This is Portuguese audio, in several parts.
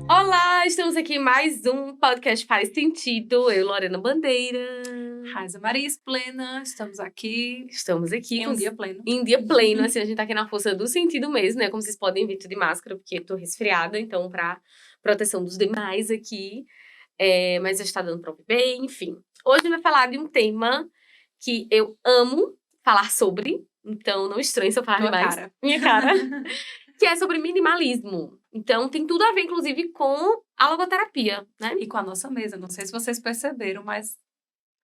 Olá, estamos aqui em mais um podcast Faz Sentido. Eu, Lorena Bandeira. Raiza Maria Plena, estamos aqui em um dia pleno. Em dia pleno, assim, a gente tá aqui na força do sentido mesmo, né? Como vocês podem ver, tô de máscara, porque eu tô resfriada, então pra proteção dos demais aqui. Mas já está dando pra ouvir bem, enfim. Hoje a gente vai falar de um tema que eu amo falar sobre, então não estranhe se eu falar Tua demais. cara. Minha cara. Que é sobre minimalismo. Então, tem tudo a ver, inclusive, com a logoterapia, né? E com a nossa mesa. Não sei se vocês perceberam, mas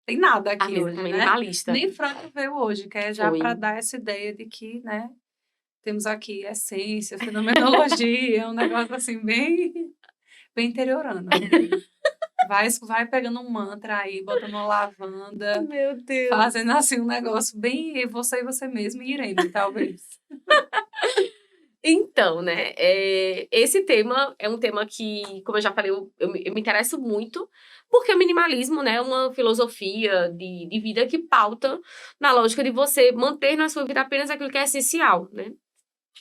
tem nada A aqui mesa hoje, né? minimalista. Nem Franco veio hoje, que é já Foi. para dar essa ideia de que, né, temos aqui essência, fenomenologia, um negócio assim bem interiorano. Vai pegando um mantra aí, botando uma lavanda, Meu Deus. fazendo assim um negócio bem você e você mesmo e Irene, talvez. Então, né, esse tema é um tema que, como eu já falei, eu me interesso muito, porque o minimalismo, né, é uma filosofia de vida que pauta na lógica de você manter na sua vida apenas aquilo que é essencial, né?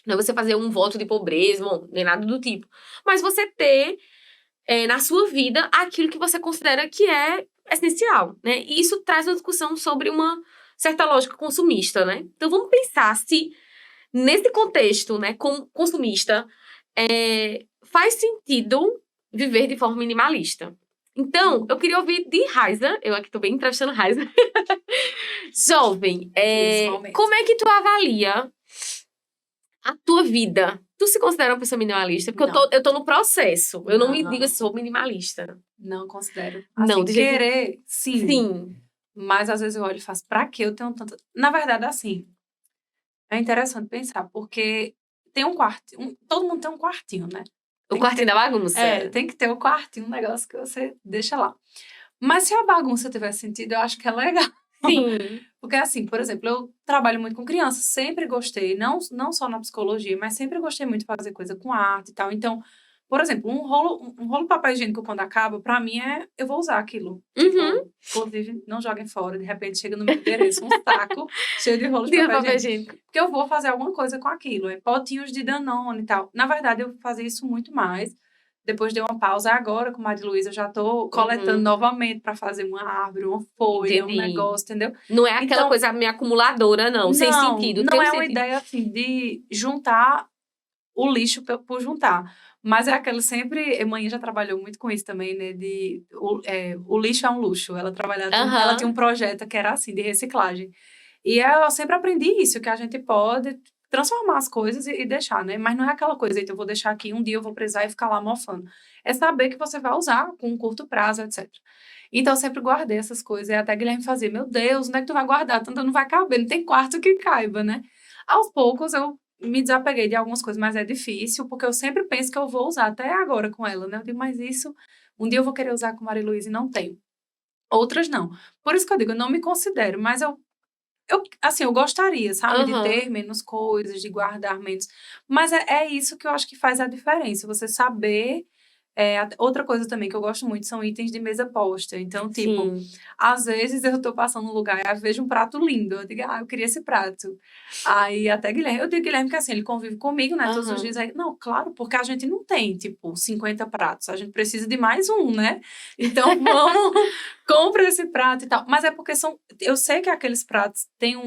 Não é você fazer um voto de pobreza, bom, nem nada do tipo. Mas você ter na sua vida aquilo que você considera que é essencial, né? E isso traz uma discussão sobre uma certa lógica consumista, né? Então vamos pensar se nesse contexto, né, consumista, faz sentido viver de forma minimalista. Então, eu queria ouvir de Raiza, eu aqui tô bem entrevistando Raiza. Jovem, como é que tu avalia a tua vida? Tu se considera uma pessoa minimalista? Porque eu tô no processo. Eu não me digo se sou minimalista. Não considero. Não, Assim, de jeito querer, sim. Sim. Mas às vezes eu olho e faço, pra que eu tenho tanto... Na verdade, assim, é interessante pensar, porque tem um quarto, todo mundo tem um quartinho, né? O quartinho da bagunça. Tem que ter o quartinho, um negócio que você deixa lá. Mas se a bagunça tiver sentido, eu acho que é legal. Sim. Porque assim, por exemplo, eu trabalho muito com crianças, sempre gostei, não só na psicologia, mas sempre gostei muito de fazer coisa com arte e tal. Então, por exemplo, um rolo de papel higiênico quando acaba, pra mim eu vou usar aquilo. Tipo, inclusive, não joguem fora, de repente chega no meu endereço um saco cheio de rolo de papel higiênico. Porque eu vou fazer alguma coisa com aquilo, potinhos de Danone e tal. Na verdade, eu fazia isso muito mais. Depois dei uma pausa agora com a Maria Luísa, eu já tô coletando novamente para fazer uma árvore, uma folha, um negócio, entendeu? Não é aquela coisa meio acumuladora, não, sem sentido. Não é uma ideia assim de juntar o lixo por juntar. Mas é aquela sempre. A mãe já trabalhou muito com isso também, né? O lixo é um luxo. Ela ela tinha um projeto que era assim, de reciclagem. E eu sempre aprendi isso, que a gente pode transformar as coisas e deixar, né? Mas não é aquela coisa, então eu vou deixar aqui, um dia eu vou precisar e ficar lá mofando. É saber que você vai usar com um curto prazo, etc. Então, eu sempre guardei essas coisas. E até Guilherme fazia, meu Deus, onde é que tu vai guardar? Tanto não vai caber, não tem quarto que caiba, né? Aos poucos, eu me desapeguei de algumas coisas, mas é difícil, porque eu sempre penso que eu vou usar, até agora com ela, né? Eu digo, mas isso, um dia eu vou querer usar com Maria Luísa e não tenho. Outras não. Por isso que eu digo, eu não me considero, mas assim, eu gostaria, sabe? De ter menos coisas, de guardar menos. Mas é isso que eu acho que faz a diferença. Você saber... outra coisa também que eu gosto muito são itens de mesa posta. Então, tipo, às vezes eu tô passando num lugar e vejo um prato lindo. Eu digo, eu queria esse prato. Aí até Guilherme, eu digo Guilherme que assim, ele convive comigo, né? Todos os dias. Aí, não, claro, porque a gente não tem, tipo, 50 pratos. A gente precisa de mais um, né? Então, compra esse prato e tal. Mas é porque eu sei que aqueles pratos têm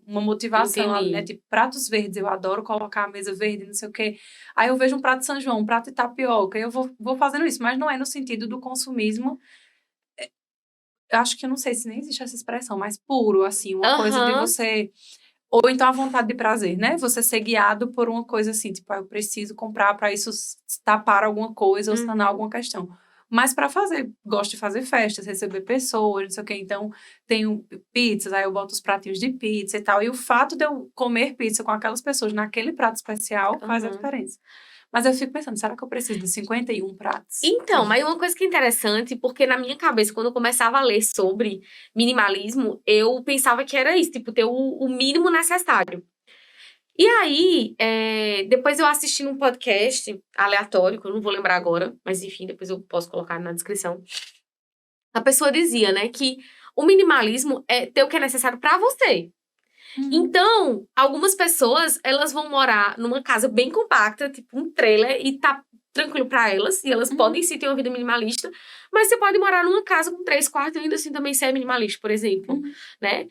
uma motivação ali, né? Tipo, pratos verdes, eu adoro colocar a mesa verde, não sei o quê. Aí eu vejo um prato de São João, um prato de tapioca, e eu vou fazendo isso, mas não é no sentido do consumismo. Eu acho que eu não sei se nem existe essa expressão, mas puro, assim, uma coisa de você... Ou então a vontade de prazer, né? Você ser guiado por uma coisa assim, tipo, eu preciso comprar para isso tapar alguma coisa ou sanar alguma questão. Mas para fazer, gosto de fazer festas, receber pessoas, não sei o quê. Então, tenho pizzas, aí eu boto os pratinhos de pizza e tal. E o fato de eu comer pizza com aquelas pessoas naquele prato especial faz a diferença. Mas eu fico pensando, será que eu preciso de 51 pratos? Então, mas uma coisa que é interessante, porque na minha cabeça, quando eu começava a ler sobre minimalismo, eu pensava que era isso, tipo, ter o mínimo necessário. E aí, depois eu assisti num podcast aleatório, que eu não vou lembrar agora, mas enfim, depois eu posso colocar na descrição. A pessoa dizia, né, que o minimalismo é ter o que é necessário pra você. Então, algumas pessoas, elas vão morar numa casa bem compacta, tipo um trailer, e tá tranquilo pra elas, e elas podem sim ter uma vida minimalista, mas você pode morar numa casa com 3 quartos e ainda assim também ser minimalista, por exemplo, né?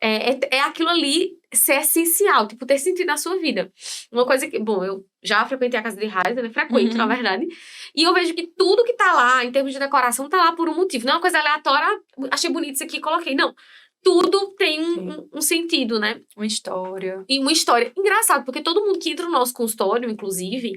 É aquilo ali ser essencial, tipo, ter sentido na sua vida. Uma coisa que, bom, eu já frequentei a casa de Raiza, né? Frequento, na verdade. E eu vejo que tudo que tá lá, em termos de decoração, tá lá por um motivo. Não é uma coisa aleatória, achei bonito isso aqui, coloquei. Não. Tudo tem um sentido, né? Uma história. E uma história. Engraçado, porque todo mundo que entra no nosso consultório, inclusive,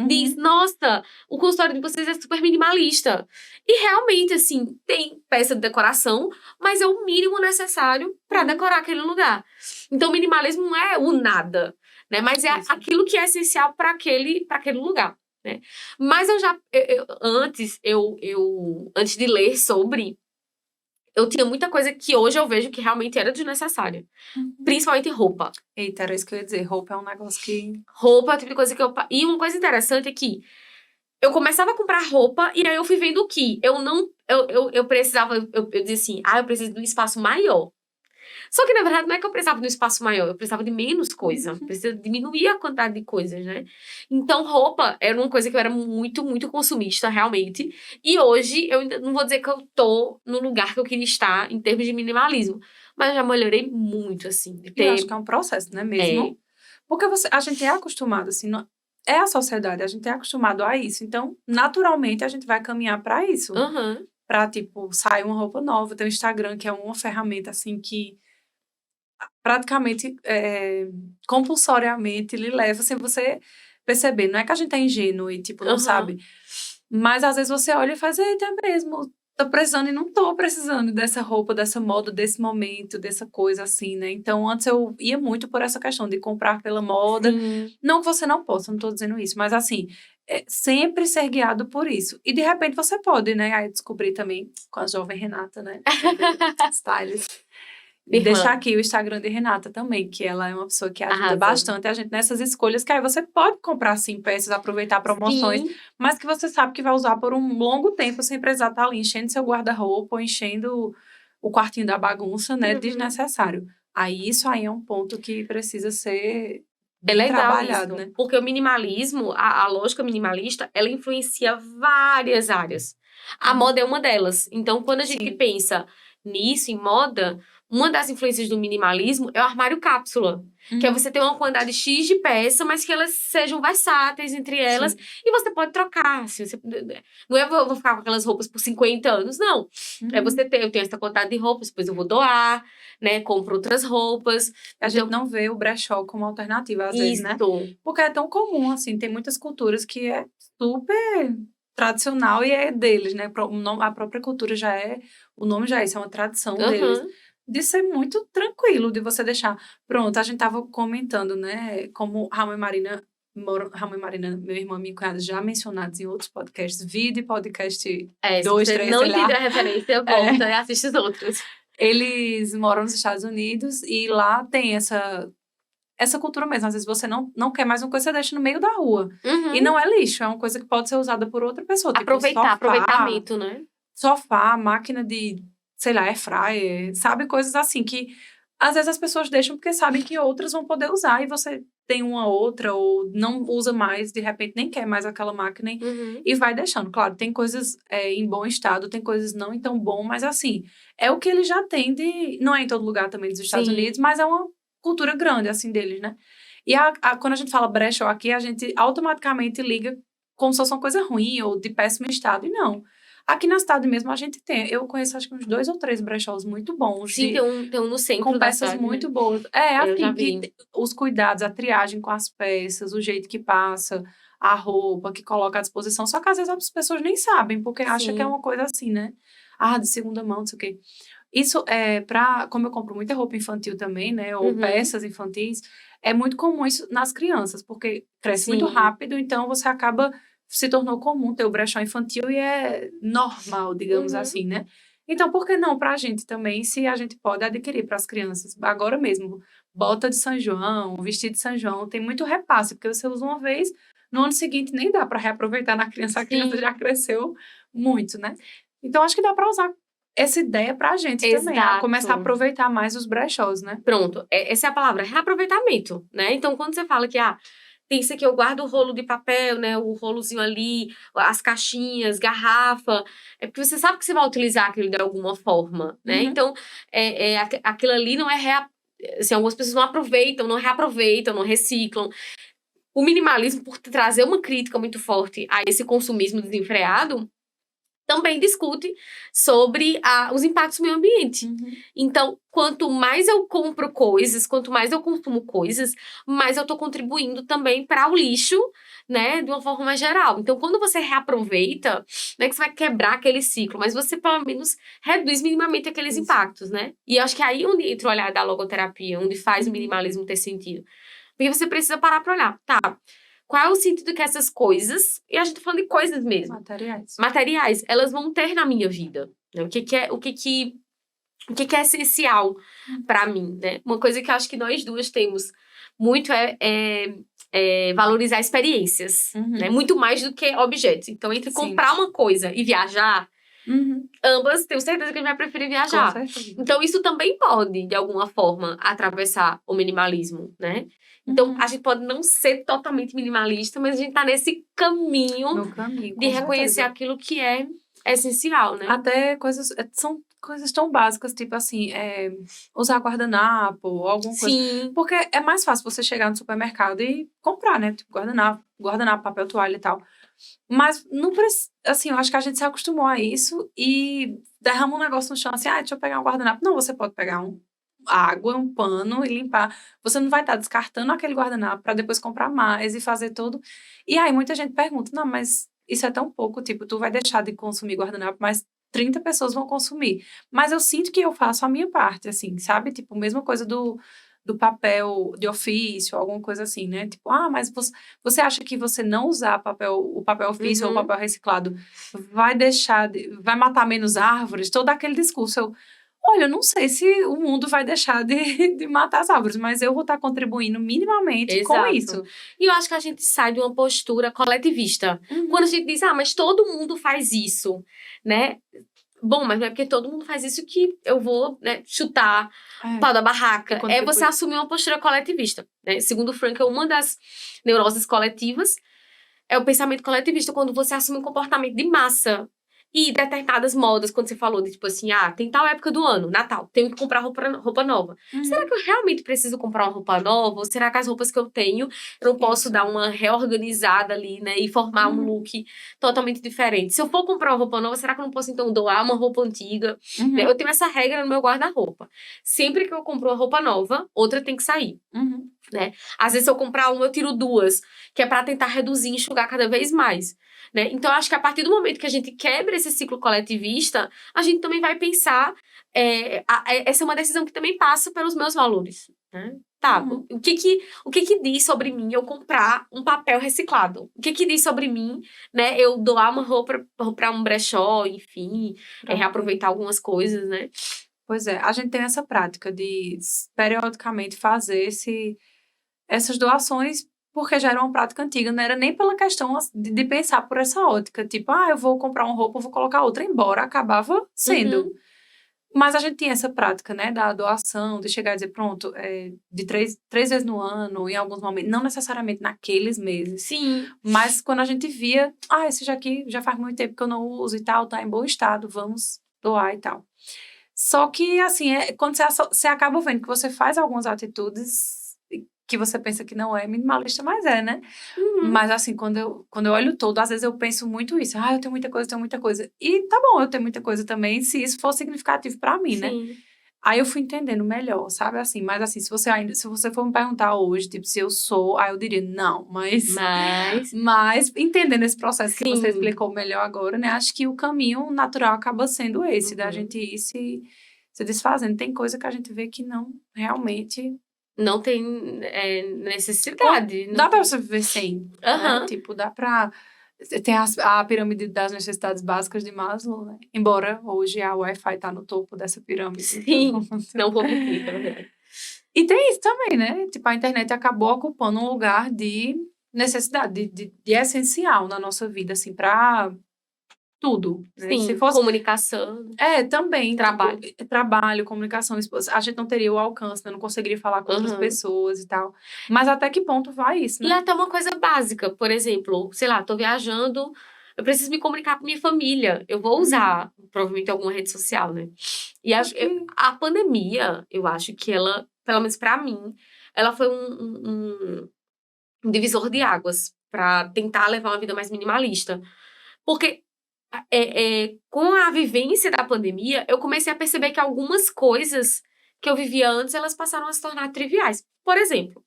diz, nossa, o consultório de vocês é super minimalista. E realmente, assim, tem peça de decoração, mas é o mínimo necessário para decorar aquele lugar. Então, o minimalismo não é o nada, né? Mas é aquilo que é essencial para aquele lugar, né? Mas antes de ler sobre, eu tinha muita coisa que hoje eu vejo que realmente era desnecessária. Principalmente roupa. Eita, era isso que eu ia dizer. Roupa é um negócio que... Roupa é o tipo de coisa que eu... E uma coisa interessante é que eu começava a comprar roupa e aí eu fui vendo que eu não... Eu precisava... Eu dizia assim, eu preciso de um espaço maior. Só que, na verdade, não é que eu precisava de um espaço maior, eu precisava de menos coisa. Precisava diminuir a quantidade de coisas, né? Então, roupa era uma coisa que eu era muito, muito consumista, realmente. E hoje, eu ainda não vou dizer que eu tô no lugar que eu queria estar em termos de minimalismo. Mas eu já melhorei muito, assim. Eu acho que é um processo, né, mesmo? Porque a gente é acostumado, assim, é a sociedade, a gente é acostumado a isso. Então, naturalmente, a gente vai caminhar para isso. Pra, tipo, sair uma roupa nova. Tem o Instagram, que é uma ferramenta, assim, que praticamente, compulsoriamente, lhe leva, sem você perceber. Não é que a gente é ingênuo e, tipo, não sabe. Mas, às vezes, você olha e faz, eita, é mesmo, tô precisando e não tô precisando dessa roupa, dessa moda, desse momento, dessa coisa, assim, né? Então, antes eu ia muito por essa questão de comprar pela moda. Não que você não possa, não tô dizendo isso, mas, assim, sempre ser guiado por isso. E, de repente, você pode, né? Aí descobrir também com a jovem Renata, né? Stylist. E deixar aqui o Instagram de Renata também, que ela é uma pessoa que ajuda bastante a gente nessas escolhas, que aí você pode comprar, sim, peças, aproveitar promoções, mas que você sabe que vai usar por um longo tempo sem precisar estar ali enchendo seu guarda-roupa ou enchendo o quartinho da bagunça, né, desnecessário. Aí isso aí é um ponto que precisa ser bem trabalhado, né? Porque o minimalismo, a lógica minimalista, ela influencia várias áreas. A moda é uma delas. Então, quando a gente pensa nisso, em moda, uma das influências do minimalismo é o armário cápsula. Que é você ter uma quantidade X de peça, mas que elas sejam versáteis entre elas. E você pode trocar. Assim, não é eu vou ficar com aquelas roupas por 50 anos, não. É você ter, eu tenho essa quantidade de roupas, depois eu vou doar, né? Compro outras roupas. A gente não vê o brechó como alternativa, às vezes, né? Porque é tão comum, assim. Tem muitas culturas que é super tradicional e é deles, né? A própria cultura já é... O nome já é isso, é uma tradição deles. De ser muito tranquilo, de você deixar... Pronto, a gente tava comentando, né? Como Ramon e Marina, meu irmão e minha cunhada, já mencionados em outros podcasts. Vídeo podcast 2, 3, não entendeu a referência, volta e assiste os outros. Eles moram nos Estados Unidos e lá tem essa cultura mesmo. Às vezes você não quer mais uma coisa, você deixa no meio da rua. E não é lixo, é uma coisa que pode ser usada por outra pessoa. Aproveitamento, né? Sofá, máquina de, sei lá, air fryer, sabe? Coisas assim que às vezes as pessoas deixam porque sabem que outras vão poder usar e você tem uma outra ou não usa mais, de repente nem quer mais aquela máquina e vai deixando. Claro, tem coisas em bom estado, tem coisas não em tão bom, mas assim, é o que ele já tem de... Não é em todo lugar também dos Estados Unidos, mas é uma cultura grande, assim, deles, né? E quando a gente fala brechó aqui, a gente automaticamente liga como se fosse uma coisa ruim ou de péssimo estado, e não. Aqui na cidade mesmo a gente tem, eu conheço acho que uns 2 ou 3 brechós muito bons. Sim, tem um no centro com da peças cidade, muito né? boas. Assim, que os cuidados, a triagem com as peças, o jeito que passa, a roupa que coloca à disposição, só que às vezes as pessoas nem sabem, porque acham que é uma coisa assim, né? De segunda mão, não sei o quê. Isso como eu compro muita roupa infantil também, né? Ou peças infantis, é muito comum isso nas crianças, porque cresce muito rápido, então você acaba... Se tornou comum ter o brechó infantil e é normal, digamos assim, né? Então, por que não pra gente também, se a gente pode adquirir para as crianças? Agora mesmo, bota de São João, vestido de São João, tem muito repasse, porque você usa uma vez, no ano seguinte nem dá para reaproveitar na criança, a criança já cresceu muito, né? Então, acho que dá para usar essa ideia pra gente também, a começar a aproveitar mais os brechós, né? Pronto, essa é a palavra, reaproveitamento, né? Então, quando você fala que, tem isso aqui, eu guardo o rolo de papel, né? O rolozinho ali, as caixinhas, garrafa. É porque você sabe que você vai utilizar aquilo de alguma forma, né? Então, aquilo ali não é assim, algumas pessoas não aproveitam, não reaproveitam, não reciclam. O minimalismo, por trazer uma crítica muito forte a esse consumismo desenfreado, também discute sobre os impactos no meio ambiente. Então, quanto mais eu compro coisas, quanto mais eu consumo coisas, mais eu tô contribuindo também para o lixo, né, de uma forma mais geral. Então, quando você reaproveita, não é que você vai quebrar aquele ciclo, mas você, pelo menos, reduz minimamente aqueles impactos, né? E eu acho que é aí onde entra o olhar da logoterapia, onde faz o minimalismo ter sentido. Porque você precisa parar para olhar, tá? Qual é o sentido que essas coisas, e a gente tá falando de coisas mesmo, materiais, elas vão ter na minha vida, né? O que é essencial para mim, né? Uma coisa que eu acho que nós duas temos muito é valorizar experiências, né? Muito mais do que objetos. Então, entre comprar uma coisa e viajar, ambas, tenho certeza que a gente vai preferir viajar. Então, isso também pode, de alguma forma, atravessar o minimalismo, né? Então, a gente pode não ser totalmente minimalista, mas a gente tá nesse caminho de reconhecer aquilo que é essencial, né? Até são coisas tão básicas, tipo assim, usar guardanapo, alguma coisa. Sim. Porque é mais fácil você chegar no supermercado e comprar, né? Tipo, guardanapo, papel toalha e tal. Mas não precisa, assim, eu acho que a gente se acostumou a isso e derrama um negócio no chão assim, deixa eu pegar um guardanapo. Não, você pode pegar água, um pano e limpar. Você não vai estar descartando aquele guardanapo para depois comprar mais e fazer tudo. E aí muita gente pergunta, não, mas isso é tão pouco, tipo, tu vai deixar de consumir guardanapo, mas 30 pessoas vão consumir. Mas eu sinto que eu faço a minha parte, assim, sabe? Tipo, mesma coisa do papel de ofício, alguma coisa assim, né? Tipo, mas você acha que você não usar o papel ofício ou o papel reciclado vai matar menos árvores? Todo aquele discurso. Olha, eu não sei se o mundo vai deixar de matar as árvores, mas eu vou estar contribuindo minimamente com isso. E eu acho que a gente sai de uma postura coletivista. Quando a gente diz, mas todo mundo faz isso, né? Bom, mas não é porque todo mundo faz isso que eu vou, né, chutar o pau da barraca. É você assumir uma postura coletivista, né? Segundo Frankl, uma das neuroses coletivas é o pensamento coletivista, quando você assume um comportamento de massa. E determinadas modas, quando você falou de tipo assim, tem tal época do ano, Natal, tenho que comprar roupa nova. Será que eu realmente preciso comprar uma roupa nova? Ou será que as roupas que eu tenho, eu não posso dar uma reorganizada ali, né? E formar um look totalmente diferente? Se eu for comprar uma roupa nova, será que eu não posso, então, doar uma roupa antiga? Né? Eu tenho essa regra no meu guarda-roupa. Sempre que eu compro uma roupa nova, outra tem que sair. Né? Às vezes, se eu comprar uma, eu tiro duas, que é pra tentar reduzir e enxugar cada vez mais. Né? Então, eu acho que a partir do momento que a gente quebra esse ciclo coletivista, a gente também vai pensar, essa é uma decisão que também passa pelos meus valores. Né? Tá, o que diz sobre mim eu comprar um papel reciclado? O que diz sobre mim, né, eu doar uma roupa para um brechó, enfim, reaproveitar algumas coisas, né? Pois é, a gente tem essa prática de periodicamente fazer essas doações, porque já era uma prática antiga, não era nem pela questão de pensar por essa ótica, tipo, eu vou comprar uma roupa, vou colocar outra, embora acabava sendo. Mas a gente tinha essa prática, né, da doação, de chegar e dizer, pronto, de três vezes no ano, em alguns momentos, não necessariamente naqueles meses. Sim. Mas quando a gente via, esse aqui já faz muito tempo que eu não uso e tal, tá em bom estado, vamos doar e tal. Só que, assim, quando você acaba vendo que você faz algumas atitudes que você pensa que não é minimalista, mas né? Mas, assim, quando eu olho todo, às vezes eu penso muito isso. Eu tenho muita coisa. E tá bom eu ter muita coisa também, se isso for significativo pra mim, né? Aí eu fui entendendo melhor, sabe? Assim, mas assim, se você for me perguntar hoje, tipo, se eu sou, aí eu diria, não, mas entendendo esse processo que você explicou melhor agora, né? Acho que o caminho natural acaba sendo esse, da gente ir se desfazendo. Tem coisa que a gente vê que não, realmente... Não tem necessidade. Dá pra você viver sem, né? Tipo, dá pra... Tem a pirâmide das necessidades básicas de Maslow, né? Embora hoje a Wi-Fi tá no topo dessa pirâmide. Sim, não vou mentir, né? E tem isso também, né? Tipo, a internet acabou ocupando um lugar de necessidade, de essencial na nossa vida, assim, pra tudo, né? Se Sim, fosse... comunicação, também. trabalho. Tipo, trabalho, comunicação, a gente não teria o alcance, né? Não conseguiria falar com outras pessoas e tal. Mas até que ponto vai isso, né? E até uma coisa básica, por exemplo, sei lá, tô viajando, eu preciso me comunicar com minha família. Eu vou usar, provavelmente, alguma rede social, né? E Acho que... a pandemia, eu acho que ela, pelo menos pra mim, ela foi um divisor de águas pra tentar levar uma vida mais minimalista. Porque com a vivência da pandemia, eu comecei a perceber que algumas coisas que eu vivia antes, elas passaram a se tornar triviais. Por exemplo,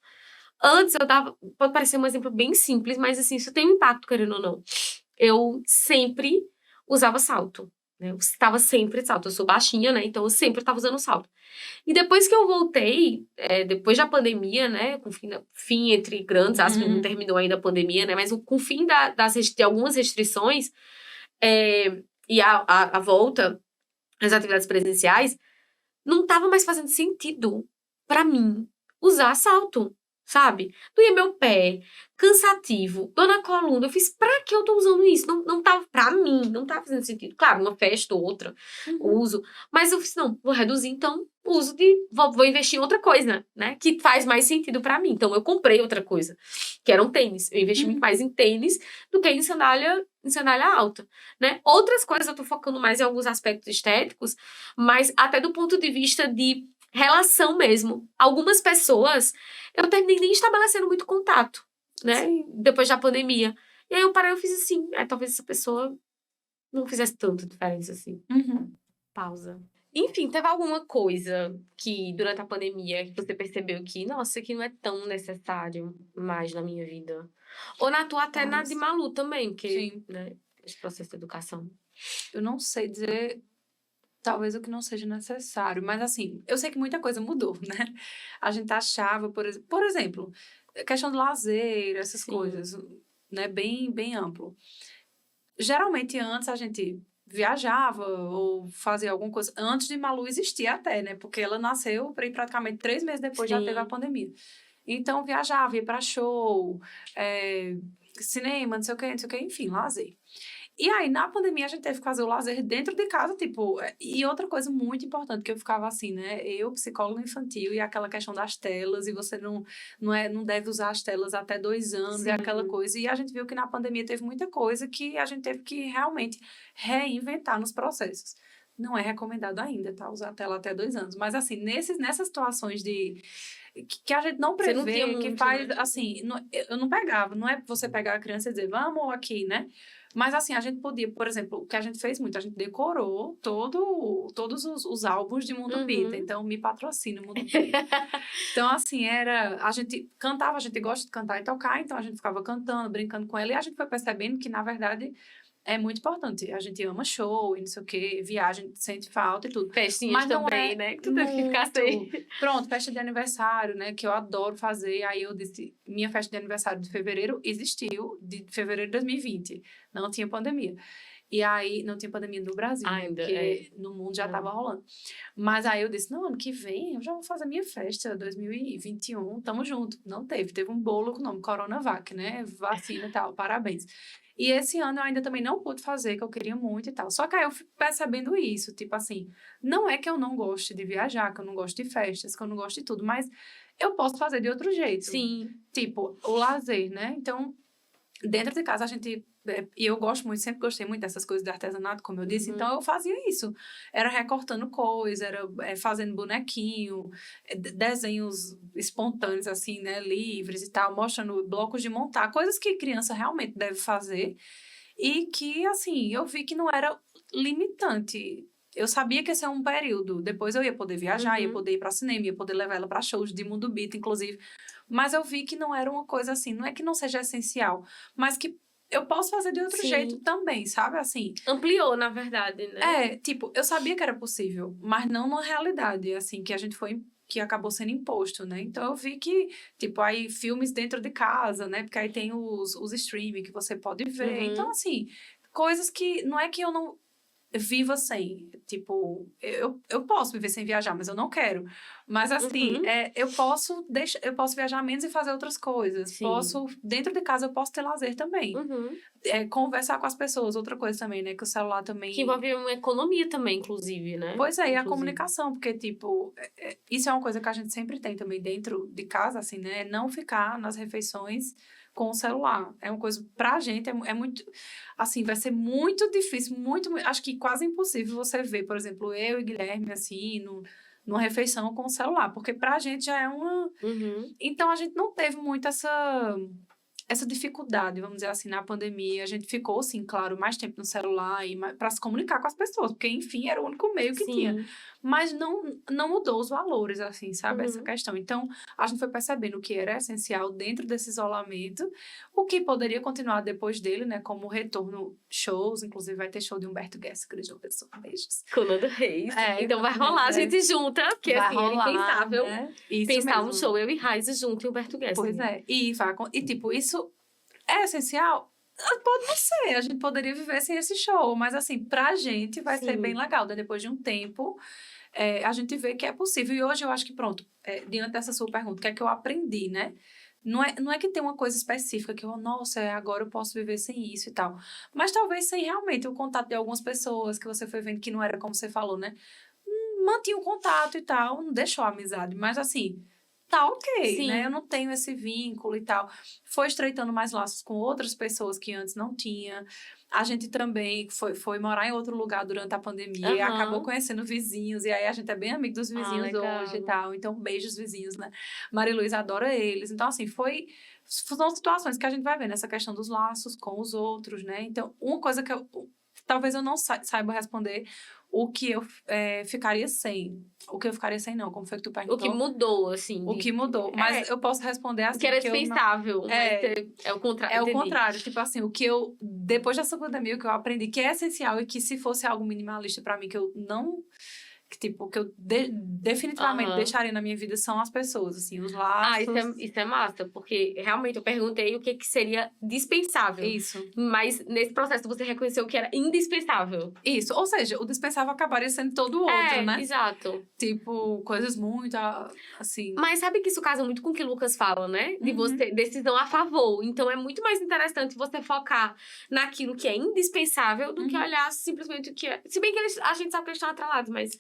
antes eu dava. Pode parecer um exemplo bem simples, mas assim, isso tem um impacto, querendo ou não. Eu sempre usava salto. Né? Eu estava sempre de salto. Eu sou baixinha, né? Então eu sempre estava usando salto. E depois que eu voltei, depois da pandemia, né? Com fim entre grandes, acho que não terminou ainda a pandemia, né? Mas com o fim de algumas restrições e a volta às atividades presenciais, não estava mais fazendo sentido para mim usar salto, sabe? Doía meu pé, cansativo, dor na coluna. Eu fiz, pra que eu tô usando isso? Não tava, pra mim, não tava fazendo sentido. Claro, uma festa ou outra, uso. Mas eu fiz, não, vou reduzir, então, o uso vou investir em outra coisa, né? Que faz mais sentido pra mim. Então, eu comprei outra coisa, que era um tênis. Eu investi muito mais em tênis do que em sandália alta, né? Outras coisas eu tô focando mais em alguns aspectos estéticos, mas até do ponto de vista de relação mesmo. Algumas pessoas eu terminei nem estabelecendo muito contato, né? Sim. Depois da pandemia. E aí eu parei e fiz assim, talvez essa pessoa não fizesse tanta diferença assim. Pausa. Enfim, teve alguma coisa que durante a pandemia que você percebeu que, nossa, isso aqui não é tão necessário mais na minha vida? Ou na tua, até na de Malu também, porque, né, esse processo de educação. Eu não sei dizer, talvez o que não seja necessário, mas assim, eu sei que muita coisa mudou, né? A gente achava, por exemplo, questão do lazer, essas coisas, né? Bem, bem amplo. Geralmente, antes a gente viajava ou fazia alguma coisa, antes de Malu existir até, né? Porque ela nasceu praticamente 3 meses depois já teve a pandemia. Então, viajava, ia pra show, cinema, não sei o que, enfim, lazer. E aí, na pandemia, a gente teve que fazer o lazer dentro de casa, tipo... E outra coisa muito importante, que eu ficava assim, né? Eu, psicólogo infantil, e aquela questão das telas, e você não deve usar as telas até 2 anos, e aquela coisa. E a gente viu que na pandemia teve muita coisa que a gente teve que realmente reinventar nos processos. Não é recomendado ainda, tá? Usar a tela até 2 anos. Mas, assim, nessas situações que a gente não prevê, que faz, assim... eu não pegava, não é você pegar a criança e dizer, vamos aqui, né? Mas, assim, a gente podia, por exemplo, o que a gente fez muito, a gente decorou todos os álbuns de Mundo Bita. Então, me patrocina Mundo Bita. Então, assim, a gente cantava, a gente gosta de cantar e tocar, então a gente ficava cantando, brincando com ela, e a gente foi percebendo que, na verdade, é muito importante. A gente ama show e não sei o quê, viagem, sente falta e tudo. Festinhas mas não também, né? Que tu teve que ficar sem. Pronto, festa de aniversário, né? Que eu adoro fazer. Aí eu disse, minha festa de aniversário de fevereiro existiu, de fevereiro de 2020. Não tinha pandemia. E aí, não tinha pandemia no Brasil, Ainda, porque no mundo já estava rolando. Mas aí eu disse, não, ano que vem eu já vou fazer minha festa, 2021, tamo junto. Não teve, teve um bolo com o nome Coronavac, né? Vacina e tal, parabéns. E esse ano eu ainda também não pude fazer, que eu queria muito e tal. Só que aí eu fui percebendo isso, tipo assim, não é que eu não goste de viajar, que eu não gosto de festas, que eu não gosto de tudo, mas eu posso fazer de outro jeito. Sim. Tipo, o lazer, né? Então, dentro de casa a gente... E eu gosto muito, sempre gostei muito dessas coisas de artesanato, como eu disse, então eu fazia isso. Era recortando coisa, era fazendo bonequinho, desenhos espontâneos, assim, né, livres e tal, mostrando blocos de montar, coisas que criança realmente deve fazer e que, assim, eu vi que não era limitante. Eu sabia que esse é um período, depois eu ia poder viajar, ia poder ir para cinema, ia poder levar ela para shows de Mundo Bita, inclusive, mas eu vi que não era uma coisa assim, não é que não seja essencial, mas que eu posso fazer de outro jeito também, sabe? Assim. Ampliou, na verdade, né? Tipo, eu sabia que era possível, mas não na realidade, assim, que a gente foi, que acabou sendo imposto, né? Então, eu vi que, tipo, aí filmes dentro de casa, né? Porque aí tem os streaming que você pode ver. Então, assim, coisas que, não é que eu não... viva sem. Tipo, eu posso viver sem viajar, mas eu não quero. Mas assim, eu posso viajar menos e fazer outras coisas. Sim. Dentro de casa eu posso ter lazer também. Uhum. Conversar com as pessoas, outra coisa também, né? Que o celular também... Que envolve uma economia também, inclusive, né? Pois é, e a Inclusive. comunicação, porque, tipo, isso é uma coisa que a gente sempre tem também dentro de casa, assim, né? Não ficar nas refeições com o celular. É uma coisa, pra gente, é muito... Assim, vai ser muito difícil, acho que quase impossível você ver, por exemplo, eu e Guilherme, assim, numa refeição com o celular, porque pra gente já é uma... Então, a gente não teve muito essa dificuldade, vamos dizer assim, na pandemia. A gente ficou, sim, claro, mais tempo no celular para se comunicar com as pessoas, porque, enfim, era o único meio que tinha. Mas não mudou os valores, assim, sabe? Essa questão. Então, a gente foi percebendo o que era essencial dentro desse isolamento, o que poderia continuar depois dele, né? Como retorno, shows, inclusive vai ter show de Humberto Gessinger, de João Pessoa, beijos. Com Nando Reis. Então vai rolar, a gente junta, porque vai assim, rolar, é impensável pensar mesmo. Um show, eu e Raiz junto e Humberto Gessinger. Pois é, e tipo, isso é essencial? Pode não ser, a gente poderia viver sem esse show, mas assim, pra gente vai ser bem legal, né? Depois de um tempo, a gente vê que é possível. E hoje eu acho que, pronto, diante dessa sua pergunta, o que é que eu aprendi, né? Não é que tem uma coisa específica que nossa, agora eu posso viver sem isso e tal. Mas talvez sem realmente o contato de algumas pessoas que você foi vendo que não era como você falou, né? Mantinha o contato e tal, não deixou a amizade, mas assim... Tá ok, né? Eu não tenho esse vínculo e tal. Foi estreitando mais laços com outras pessoas que antes não tinha. A gente também foi morar em outro lugar durante a pandemia e acabou conhecendo vizinhos. E aí a gente é bem amigo dos vizinhos hoje e tal. Então, beijos vizinhos, né? Maria Luísa adora eles. Então, assim, são situações que a gente vai ver nessa questão dos laços com os outros, né? Então, uma coisa que talvez eu não saiba responder o que eu ficaria sem. O que eu ficaria sem, não. Como foi que tu perguntou? O que mudou, assim. O que mudou. Mas eu posso responder assim. O que era dispensável. É o contrário. É o contrário. Tipo assim, o que eu... Depois dessa pandemia, o que eu aprendi que é essencial e que se fosse algo minimalista pra mim, que eu não... que eu definitivamente deixaria na minha vida são as pessoas, assim, os laços. Isso é massa, porque realmente eu perguntei o que seria dispensável. Isso. Mas nesse processo você reconheceu o que era indispensável. Isso, ou seja, o dispensável acabaria sendo todo o outro, né? Exato. Tipo, coisas muito, assim... Mas sabe que isso casa muito com o que o Lucas fala, né? De você, decisão a favor. Então é muito mais interessante você focar naquilo que é indispensável do que olhar simplesmente o que é... Se bem que a gente sabe que eles estão atrelados, mas...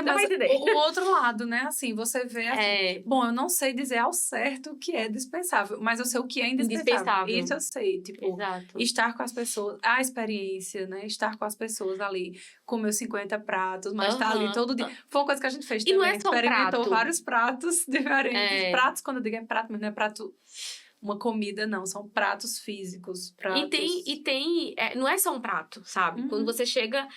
mas o outro lado, né? Assim, você vê assim... Bom, eu não sei dizer ao certo o que é dispensável, mas eu sei o que é indispensável. Isso eu sei. Tipo, estar com as pessoas... A experiência, né? Estar com as pessoas ali, comer 50 pratos, mas estar ali todo dia. Foi uma coisa que a gente fez também. E não é só experimentou vários pratos diferentes. Pratos, quando eu digo prato, mas não é prato... Uma comida, não. São pratos físicos. Pratos... E tem não é só um prato, sabe? Quando você chega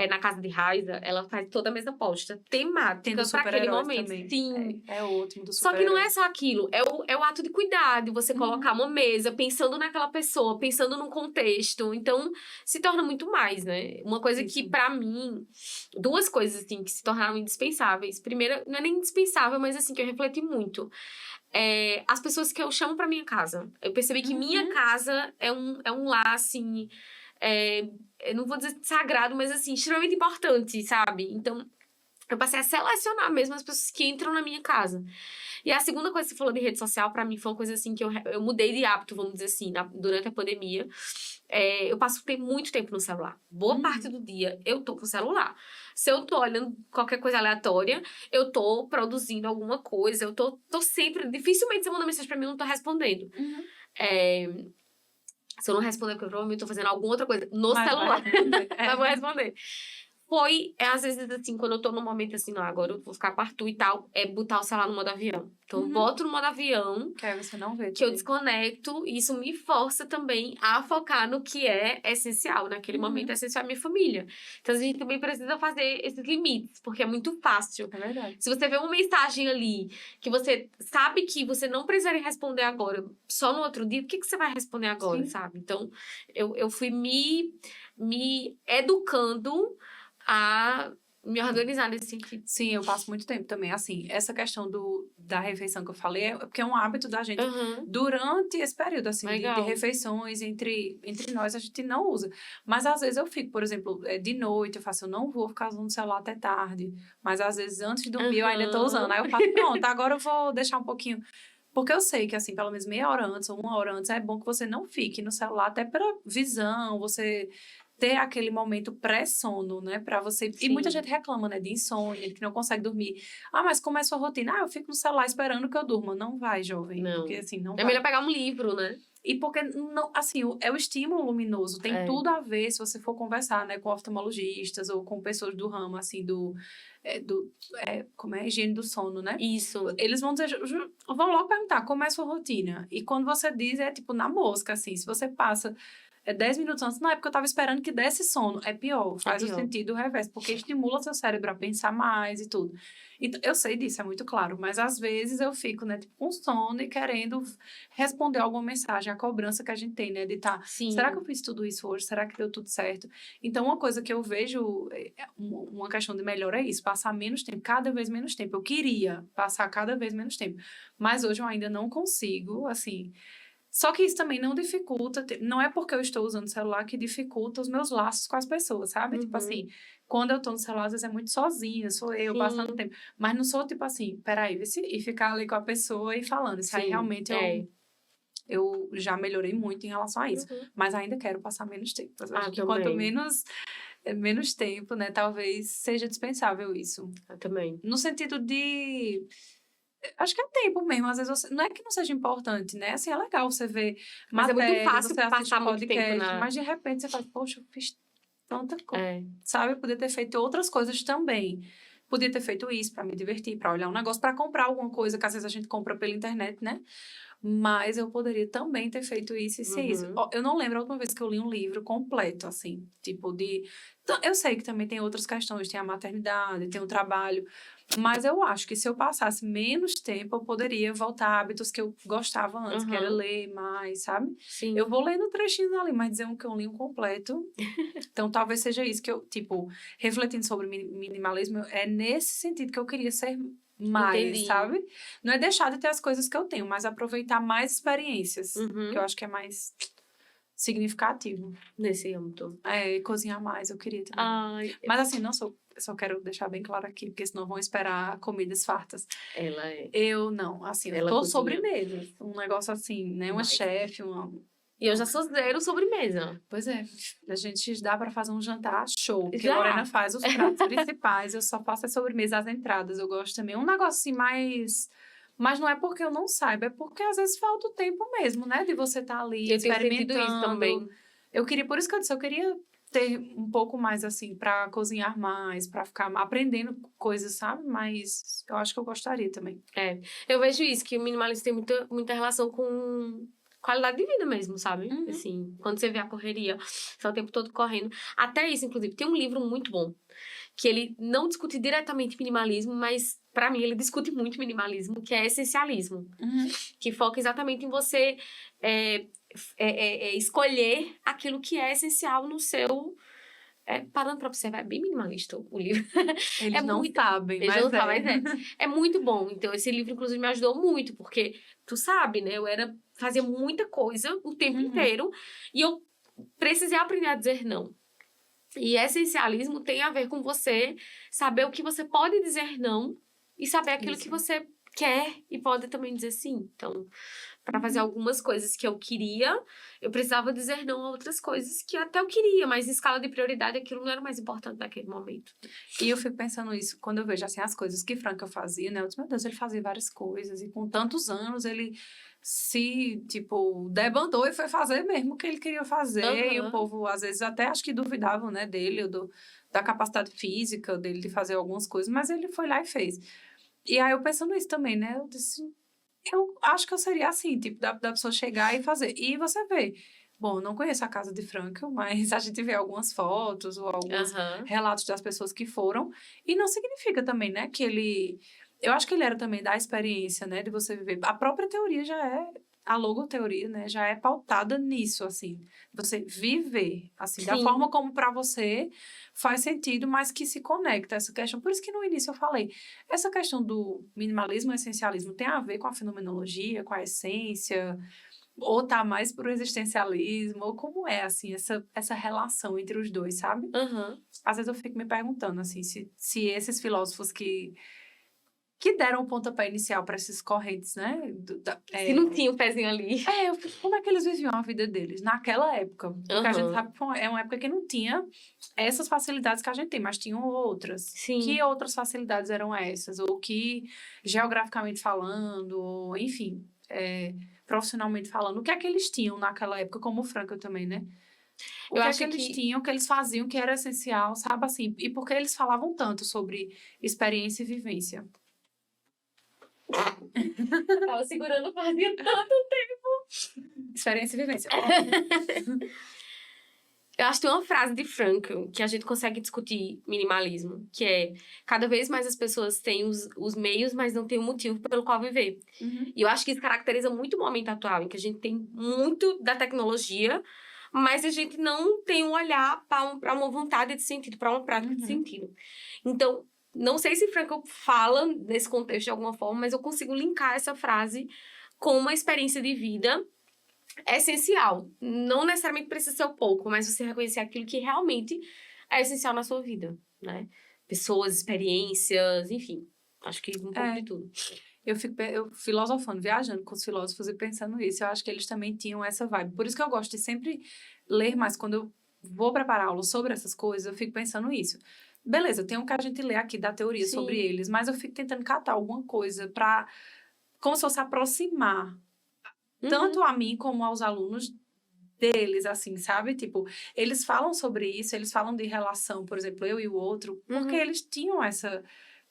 na casa de Raiza, ela faz toda a mesa posta temática pra aquele momento. Também. Sim. É ótimo do Só que não é só aquilo. É o ato de cuidar, de você colocar uma mesa, pensando naquela pessoa, pensando num contexto. Então, se torna muito mais, né? Uma coisa que, pra mim... Duas coisas, assim, que se tornaram indispensáveis. Primeiro, não é nem indispensável, mas, assim, que eu refleti muito. As pessoas que eu chamo pra minha casa. Eu percebi que minha casa é um lar, assim... eu não vou dizer sagrado, mas assim, extremamente importante, sabe? Então, eu passei a selecionar mesmo as pessoas que entram na minha casa. E a segunda coisa que você falou de rede social, pra mim, foi uma coisa assim que eu mudei de hábito, vamos dizer assim, durante a pandemia. Eu passo muito tempo no celular. Boa parte do dia eu tô com o celular. Se eu tô olhando qualquer coisa aleatória, eu tô produzindo alguma coisa, eu tô sempre... Dificilmente você manda mensagem pra mim, eu não tô respondendo. Se eu não responder, porque eu provavelmente tô fazendo alguma outra coisa no celular. Mas vou responder. Às vezes, assim, quando eu tô num momento assim, não, agora eu vou ficar com o Arthur e tal, botar o celular no modo avião. Então, eu boto no modo avião. Que aí você não vê. Que eu desconecto. E isso me força também a focar no que é essencial. Naquele momento, é essencial a minha família. Então, a gente também precisa fazer esses limites, porque é muito fácil. É verdade. Se você vê uma mensagem ali, que você sabe que você não precisaria responder agora, só no outro dia, por que você vai responder agora, sabe? Então, eu fui me educando a me organizar nesse sentido. Sim, eu passo muito tempo também. Assim, essa questão da refeição que eu falei é porque é um hábito da gente durante esse período, assim, de refeições entre nós, a gente não usa. Mas às vezes eu fico, por exemplo, de noite, eu não vou ficar usando o celular até tarde. Mas às vezes antes de dormir eu ainda tô usando. Aí eu faço, pronto, agora eu vou deixar um pouquinho. Porque eu sei que, assim, pelo menos meia hora antes ou uma hora antes, é bom que você não fique no celular, até para visão, você ter aquele momento pré-sono, né, pra você... Sim. E muita gente reclama, né, de insônia, que não consegue dormir. Ah, mas como é a sua rotina? Ah, eu fico no celular esperando que eu durma. Não vai, jovem. Não. Porque, assim, não É vai. melhor pegar um livro, né? E porque, não, assim, é o estímulo luminoso. Tem tudo a ver, se você for conversar, né, com oftalmologistas ou com pessoas do ramo, assim, como é? Higiene do sono, né? Isso. Eles vão dizer, vão logo perguntar como é a sua rotina. E quando você diz, é tipo na mosca, assim. Se você passa 10 minutos antes, não é porque eu tava esperando que desse sono. É pior, faz o sentido reverso, porque estimula seu cérebro a pensar mais e tudo. Então, eu sei disso, é muito claro, mas às vezes eu fico, né, tipo, com sono e querendo responder alguma mensagem, a cobrança que a gente tem, né, de tá, será que eu fiz tudo isso hoje? Será que deu tudo certo? Então, uma coisa que eu vejo, uma questão de melhor é isso, passar menos tempo, cada vez menos tempo. Eu queria passar cada vez menos tempo, mas hoje eu ainda não consigo, assim... Só que isso também não dificulta, não é porque eu estou usando o celular que dificulta os meus laços com as pessoas, sabe? Tipo assim, quando eu tô no celular, às vezes é muito sozinha, sou eu passando tempo. Mas não sou tipo assim, peraí, e ficar ali com a pessoa e falando. Isso aí realmente eu já melhorei muito em relação a isso. Mas ainda quero passar menos tempo. Eu acho que quanto menos tempo, né, talvez seja dispensável isso. Eu também. No sentido de... Acho que é tempo mesmo, às vezes não é que não seja importante, né? Assim, é legal você ver mas matéria, é muito fácil você passar muito tempo mas de repente você fala, poxa, eu fiz tanta coisa, sabe? Eu podia ter feito outras coisas também. Podia ter feito isso pra me divertir, pra olhar um negócio, pra comprar alguma coisa que às vezes a gente compra pela internet, né? Mas eu poderia também ter feito isso e isso. Eu não lembro a última vez que eu li um livro completo, assim, tipo de... Então, eu sei que também tem outras questões, tem a maternidade, tem o trabalho, mas eu acho que se eu passasse menos tempo, eu poderia voltar a hábitos que eu gostava antes, que era ler mais, sabe? Sim. Eu vou lendo trechinhos ali, mas dizer que eu li um completo. Então, talvez seja isso que eu, tipo, refletindo sobre minimalismo, é nesse sentido que eu queria ser mais, sabe? Não é deixar de ter as coisas que eu tenho, mas aproveitar mais experiências, que eu acho que é mais significativo. Nesse âmbito. E cozinhar mais, eu queria também. Mas assim, só quero deixar bem claro aqui, porque senão vão esperar comidas fartas. Eu não, assim, eu tô sobremesa. Um negócio assim, né? Uma chefe, E eu já sou zero sobremesa. Pois é, a gente dá pra fazer um jantar show, porque a Lorena faz os pratos principais, eu só faço as sobremesas, as entradas, eu gosto também. Um negócio assim mais... Mas não é porque eu não saiba, é porque às vezes falta o tempo mesmo, né? De você estar ali experimentando. Isso também. Por isso que eu disse, eu queria ter um pouco mais assim, pra cozinhar mais, pra ficar aprendendo coisas, sabe? Mas eu acho que eu gostaria também. Eu vejo isso, que o minimalismo tem muita relação com qualidade de vida mesmo, sabe? Assim, quando você vê a correria, você é o tempo todo correndo. Até isso, inclusive, tem um livro muito bom, que ele não discute diretamente minimalismo, mas pra mim ele discute muito minimalismo, que é essencialismo. Que foca exatamente em você escolher aquilo que é essencial no seu... parando pra observar, é bem minimalista o livro. Eles não sabem, mas é muito bom. Então, esse livro, inclusive, me ajudou muito, porque, tu sabe, né? Eu fazia muita coisa o tempo inteiro, e eu precisei aprender a dizer não. E essencialismo tem a ver com você saber o que você pode dizer não, e saber aquilo que você quer e pode também dizer sim. Então, para fazer algumas coisas que eu queria, eu precisava dizer não a outras coisas que até eu queria, mas em escala de prioridade aquilo não era o mais importante naquele momento. E eu fico pensando isso, quando eu vejo assim as coisas que Franca fazia, né? Eu disse, meu Deus, ele fazia várias coisas e com tantos anos ele se, tipo, debandou e foi fazer mesmo o que ele queria fazer. E o povo, às vezes, até acho que duvidavam, né, dele, da capacidade física dele de fazer algumas coisas, mas ele foi lá e fez. E aí eu pensando isso também, né? Eu disse, eu acho que eu seria assim, tipo, da pessoa chegar e fazer. E você vê. Bom, não conheço a casa de Franca, mas a gente vê algumas fotos ou alguns relatos das pessoas que foram. E não significa também, né, que ele... Eu acho que ele era também da experiência, né, de você viver. A própria teoria já é a logoteoria, né, já é pautada nisso, assim. Você viver, assim, da Sim. forma como para você faz sentido, mas que se conecta a essa questão. Por isso que no início eu falei, essa questão do minimalismo e essencialismo tem a ver com a fenomenologia, com a essência, ou tá mais pro existencialismo, ou como é, assim, essa relação entre os dois, sabe? Aham. Às vezes eu fico me perguntando, assim, se esses filósofos que deram o pontapé inicial para essas correntes, né? Se não tinha o pezinho ali. Como é que eles viviam a vida deles naquela época? Porque a gente Aham. sabe que é uma época que não tinha essas facilidades que a gente tem, mas tinham outras. Sim. Que outras facilidades eram essas? Ou que, geograficamente falando, ou, enfim, profissionalmente falando, o que é que eles tinham naquela época, como o Frankl também, né? O Eu que é acho que eles que- tinham, o que eles faziam, que era essencial, sabe assim? E por que eles falavam tanto sobre experiência e vivência? Tava segurando fazia tanto. Experiência e vivência. Eu acho que tem uma frase de Frankl que a gente consegue discutir minimalismo, que é: cada vez mais as pessoas têm os meios, mas não têm o motivo pelo qual viver. Uhum. E eu acho que isso caracteriza muito o momento atual, em que a gente tem muito da tecnologia, mas a gente não tem um olhar para uma vontade de sentido, para uma prática de sentido. Então, não sei se Frankl fala nesse contexto de alguma forma, mas eu consigo linkar essa frase com uma experiência de vida essencial. Não necessariamente precisa ser o pouco, mas você reconhecer aquilo que realmente é essencial na sua vida, né? Pessoas, experiências, enfim. Acho que um pouco de tudo. Eu fico filosofando, viajando com os filósofos e pensando isso. Eu acho que eles também tinham essa vibe. Por isso que eu gosto de sempre ler mais. Quando eu vou preparar aula sobre essas coisas, eu fico pensando isso. Beleza, tem um que a gente lê aqui da teoria Sim. sobre eles, mas eu fico tentando catar alguma coisa para, como se fosse aproximar tanto a mim como aos alunos deles, assim, sabe? Tipo, eles falam sobre isso, eles falam de relação, por exemplo, eu e o outro, porque eles tinham essa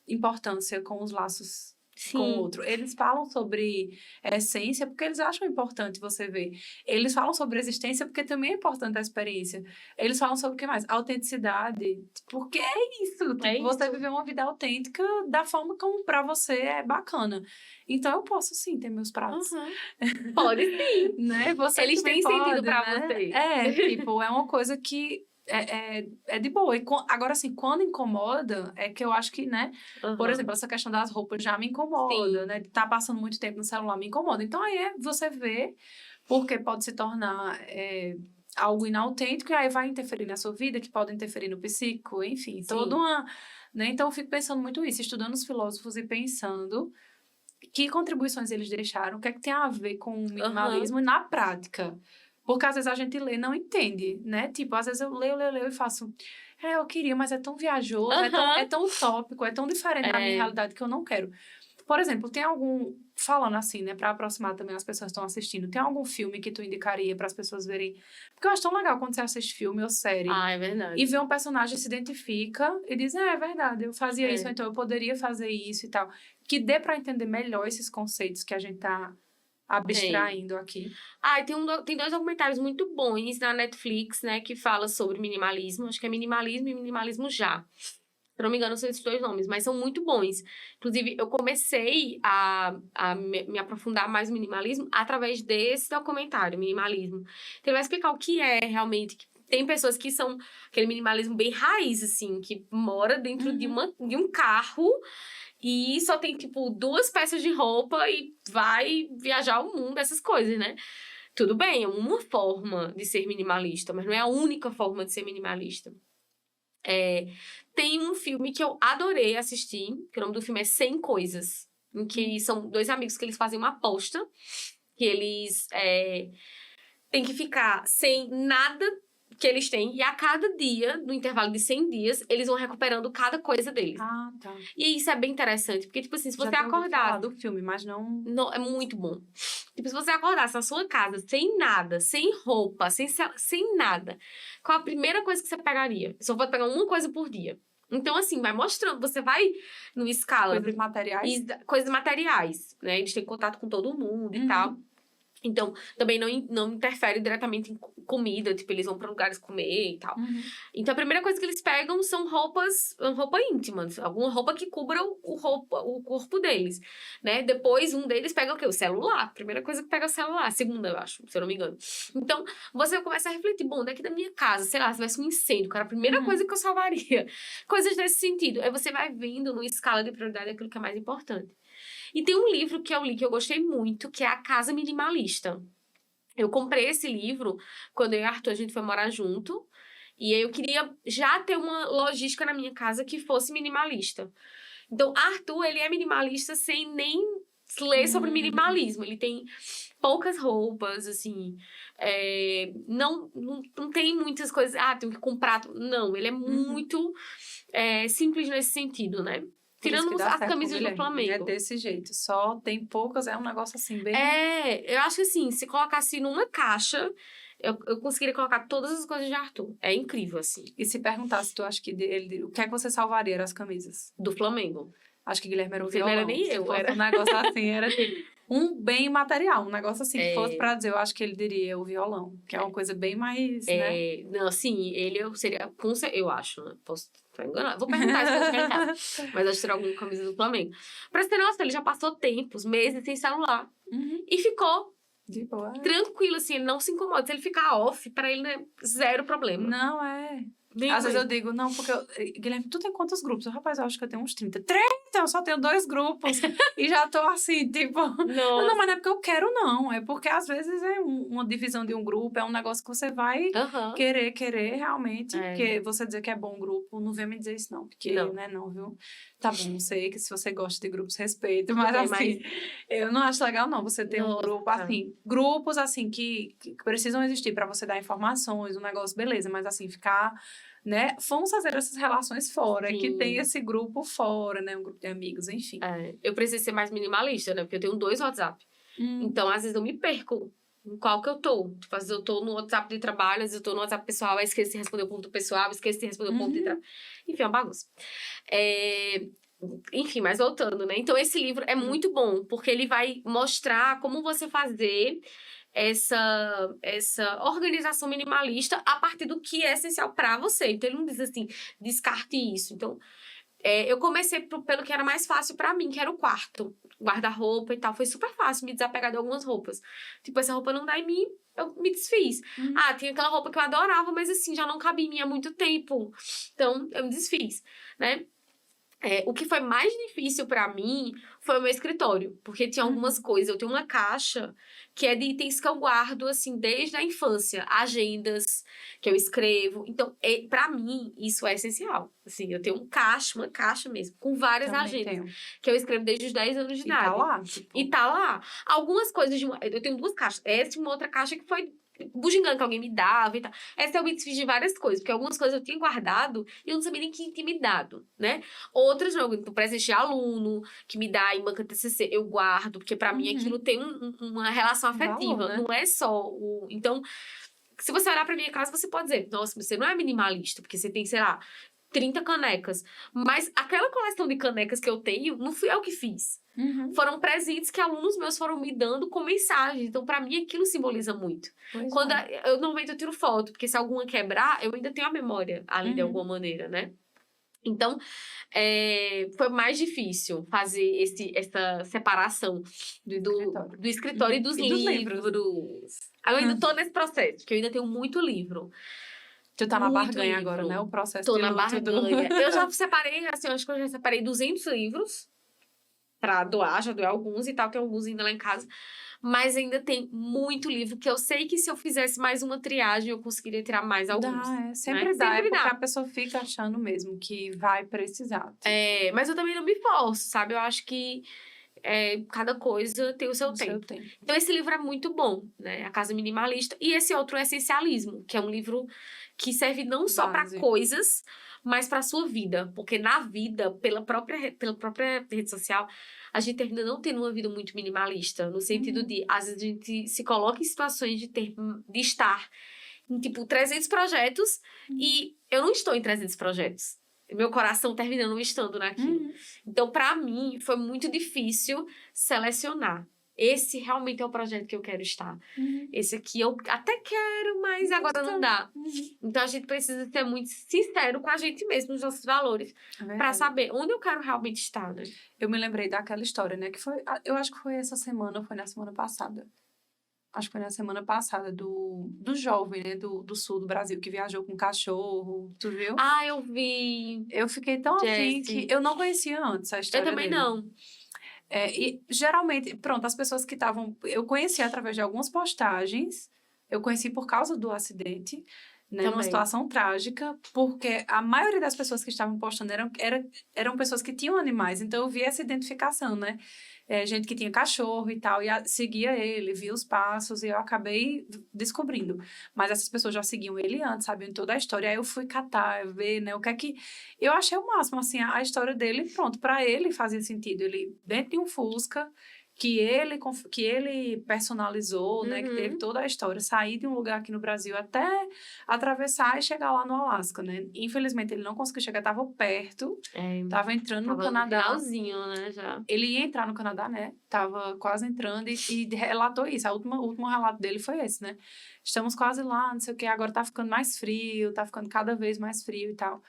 importância com os laços com o outro. Eles falam sobre essência porque eles acham importante você ver. Eles falam sobre existência porque também é importante a experiência. Eles falam sobre o que mais? Autenticidade. Porque é isso. Tipo, você viver uma vida autêntica da forma como pra você é bacana. Então, eu posso sim ter meus pratos. Pode sim. Né? Você eles têm pode, sentido pra né? você. Tipo, é uma coisa que é de boa. E agora, assim, quando incomoda, é que eu acho que, né? Por exemplo, essa questão das roupas já me incomoda, Sim. né? De estar passando muito tempo no celular me incomoda. Então, aí você vê, porque pode se tornar algo inautêntico e aí vai interferir na sua vida, que pode interferir no psíquico, enfim, toda uma... Né? Então, eu fico pensando muito isso, estudando os filósofos e pensando que contribuições eles deixaram, o que é que tem a ver com o minimalismo na prática. Porque às vezes a gente lê e não entende, né? Tipo, às vezes eu leio e faço... eu queria, mas é tão viajoso, é tão utópico, é tão diferente da minha realidade que eu não quero. Por exemplo, tem algum... Falando assim, né? Pra aproximar também as pessoas que estão assistindo. Tem algum filme que tu indicaria para as pessoas verem? Porque eu acho tão legal quando você assiste filme ou série. É verdade. E vê um personagem, se identifica e diz, é verdade, eu fazia isso, então eu poderia fazer isso e tal. Que dê para entender melhor esses conceitos que a gente tá abstraindo aqui. Tem dois documentários muito bons na Netflix, né, que fala sobre minimalismo. Acho que é Minimalismo e Minimalismo Já. Se eu não me engano, são esses dois nomes, mas são muito bons. Inclusive, eu comecei a me aprofundar mais no minimalismo através desse documentário, Minimalismo. Então, ele vai explicar o que é realmente. Tem pessoas que são aquele minimalismo bem raiz, assim, que mora dentro de um carro e só tem, tipo, 2 peças de roupa e vai viajar o mundo, essas coisas, né? Tudo bem, é uma forma de ser minimalista, mas não é a única forma de ser minimalista. Tem um filme que eu adorei assistir, que o nome do filme é 100 Coisas, em que são 2 amigos que eles fazem uma aposta, que eles têm que ficar sem nada que eles têm, e a cada dia, no intervalo de 100 dias, eles vão recuperando cada coisa deles. Ah, tá. E isso é bem interessante, porque, tipo assim, se você Já acordar... do filme, mas não... É muito bom. Tipo, se você acordasse na sua casa, sem nada, sem roupa, sem nada, qual a primeira coisa que você pegaria? Só pode pegar uma coisa por dia. Então, assim, vai mostrando. Você vai numa escala... Coisas materiais? Coisas materiais, né? Eles têm contato com todo mundo e tal. Então, também não interfere diretamente em comida, tipo, eles vão pra lugares comer e tal. Então, a primeira coisa que eles pegam são roupa íntima, alguma roupa que cubra o corpo deles, né? Depois, um deles pega o quê? O celular. Primeira coisa que pega é o celular. A segunda, eu acho, se eu não me engano. Então, você começa a refletir, bom, daqui da minha casa, sei lá, se tivesse um incêndio, cara, a primeira coisa que eu salvaria. Coisas desse sentido. Aí você vai vendo, numa escala de prioridade, aquilo que é mais importante. E tem um livro que eu li que eu gostei muito, que é A Casa Minimalista. Eu comprei esse livro quando eu e Arthur, a gente foi morar junto. E aí eu queria já ter uma logística na minha casa que fosse minimalista. Então, Arthur, ele é minimalista sem nem ler sobre minimalismo. Ele tem poucas roupas, assim. Não tem muitas coisas. Tenho que comprar. Não, ele é muito simples nesse sentido, né? Tirando as camisas do Flamengo. É desse jeito. Só tem poucas, é um negócio assim, bem... Eu acho que assim, se colocasse numa caixa, eu conseguiria colocar todas as coisas de Arthur. É incrível, assim. E se perguntasse, tu acha que o que é que você salvaria? Eram as camisas? Do Flamengo. Acho que Guilherme era o violão. Não era nem eu. Era um negócio assim, era tipo... Um bem material, um negócio assim, que fosse pra dizer, eu acho que ele diria o violão. Que é uma coisa bem mais, né? Não, assim, eu seria... Eu acho, né? Posso estar enganada. Vou perguntar se eu estiver em casa. Mas acho que será alguma camisa do Flamengo. Pra você ter noção, ele já passou tempos, meses sem celular. E ficou de boa. Tranquilo, assim, ele não se incomoda. Se ele ficar off, pra ele, né, zero problema. Não, Às vezes eu digo, não, porque Guilherme, tu tem quantos grupos? Rapaz, eu acho que eu tenho uns 30. 30? Eu só tenho 2 grupos. E já tô assim, tipo... Não, mas não é porque eu quero, não. É porque às vezes é uma divisão de um grupo, é um negócio que você vai querer realmente. Porque você dizer que é bom grupo, não vem me dizer isso, não. Porque não é não, viu? Tá bom, sei que se você gosta de grupos, respeito. Mas assim, eu não acho legal, não. Você ter um grupo, assim... Grupos, assim, que precisam existir pra você dar informações, um negócio, beleza. Mas assim, ficar... né? Vamos fazer essas relações fora, que tem esse grupo fora, né? Um grupo de amigos, enfim. Eu preciso ser mais minimalista, né? Porque eu tenho 2 WhatsApp. Então, às vezes, eu me perco em qual que eu tô. Tipo, às vezes eu tô no WhatsApp de trabalho, às vezes eu tô no WhatsApp pessoal, aí esqueço de responder o ponto pessoal, esqueço de responder o ponto de trabalho. Enfim, é uma bagunça. Enfim, mas voltando, né? Então, esse livro é muito bom, porque ele vai mostrar como você fazer essa organização minimalista a partir do que é essencial pra você. Então, ele não diz assim, descarte isso. Então, eu comecei pelo que era mais fácil pra mim, que era o quarto. Guarda-roupa e tal. Foi super fácil me desapegar de algumas roupas. Tipo, essa roupa não dá em mim, eu me desfiz. Tinha aquela roupa que eu adorava, mas assim, já não cabia em mim há muito tempo. Então, eu me desfiz, né? O que foi mais difícil pra mim foi o meu escritório. Porque tinha algumas coisas. Eu tenho uma caixa que é de itens que eu guardo, assim, desde a infância. Agendas que eu escrevo. Então, pra mim, isso é essencial. Assim, eu tenho uma caixa mesmo, com várias agendas. Que eu escrevo desde os 10 anos de idade. Tá lá, tipo... E tá lá. Algumas coisas eu tenho 2 caixas. Essa e uma outra caixa que foi bugiganga que alguém me dava e tal. Essa eu me desfiz de várias coisas, porque algumas coisas eu tinha guardado e eu não sabia nem que tinha me dado, né? Outras não, então, presente de aluno, que me dá em banca TCC, eu guardo, porque pra mim aquilo tem uma relação afetiva, valor, né? não é só o... Então, se você olhar pra minha casa, você pode dizer, nossa, você não é minimalista, porque você tem, sei lá, 30 canecas. Mas aquela coleção de canecas que eu tenho, não fui eu que fiz. Foram presentes que alunos meus foram me dando com mensagem. Então, pra mim, aquilo simboliza muito. Quando eu normalmente eu tiro foto, porque se alguma quebrar, eu ainda tenho a memória ali de alguma maneira, né? Então, foi mais difícil fazer essa separação do escritório e dos livros. Eu ainda tô nesse processo, porque eu ainda tenho muito livro. Tu tá na barganha agora, né? O processo Tô de na luto barganha. Eu já separei, assim, eu acho que eu já separei 200 livros pra doar, já doei alguns e tal, tem alguns ainda lá em casa. Mas ainda tem muito livro que eu sei que se eu fizesse mais uma triagem, eu conseguiria tirar mais alguns. Sempre dá, porque a pessoa fica achando mesmo que vai precisar. Tipo. Mas eu também não me forço, sabe? Eu acho que cada coisa tem o seu tempo. Então, esse livro é muito bom, né? A Casa Minimalista. E esse outro, o Essencialismo, que é um livro que serve não só para coisas, mas para sua vida. Porque na vida, pela própria rede social, a gente ainda não tem uma vida muito minimalista. No sentido de, às vezes, a gente se coloca em situações de estar em, tipo, 300 projetos e eu não estou em 300 projetos. Meu coração terminando estando naquilo. Então, pra mim, foi muito difícil selecionar. esse realmente é o projeto que eu quero estar. Esse aqui eu até quero, mas agora não dá. Então a gente precisa ser muito sincero com a gente mesmo, nos nossos valores, pra saber onde eu quero realmente estar, né? Eu me lembrei daquela história, né? Que foi, eu acho que foi essa semana, ou foi na semana passada. Acho que foi na semana passada, do jovem, né? Do sul do Brasil, que viajou com um cachorro. Tu viu? Ah, eu vi. Eu fiquei tão afim que eu não conhecia antes a história Eu também dele. não. E geralmente, pronto, as pessoas que estavam... Eu conheci através de algumas postagens. Eu conheci por causa do acidente, né? Numa situação trágica, porque a maioria das pessoas que estavam postando eram pessoas que tinham animais. Então, eu vi essa identificação, né? Gente que tinha cachorro e tal, e seguia ele, via os passos, e eu acabei descobrindo. Mas essas pessoas já seguiam ele antes, sabiam toda a história. Aí eu fui catar, ver, né, o que é que... Eu achei o máximo, assim, a história dele, pronto, pra ele fazia sentido. Ele, dentro de um Fusca, que ele personalizou, né, que teve toda a história, sair de um lugar aqui no Brasil até atravessar e chegar lá no Alasca, né? Infelizmente, ele não conseguiu chegar, estava perto, estava entrando no Canadá. No finalzinho, né, já. Ele ia entrar no Canadá, né? Tava quase entrando e relatou isso. O último relato dele foi esse, né? Estamos quase lá, não sei o que, agora tá ficando mais frio, tá ficando cada vez mais frio e tal.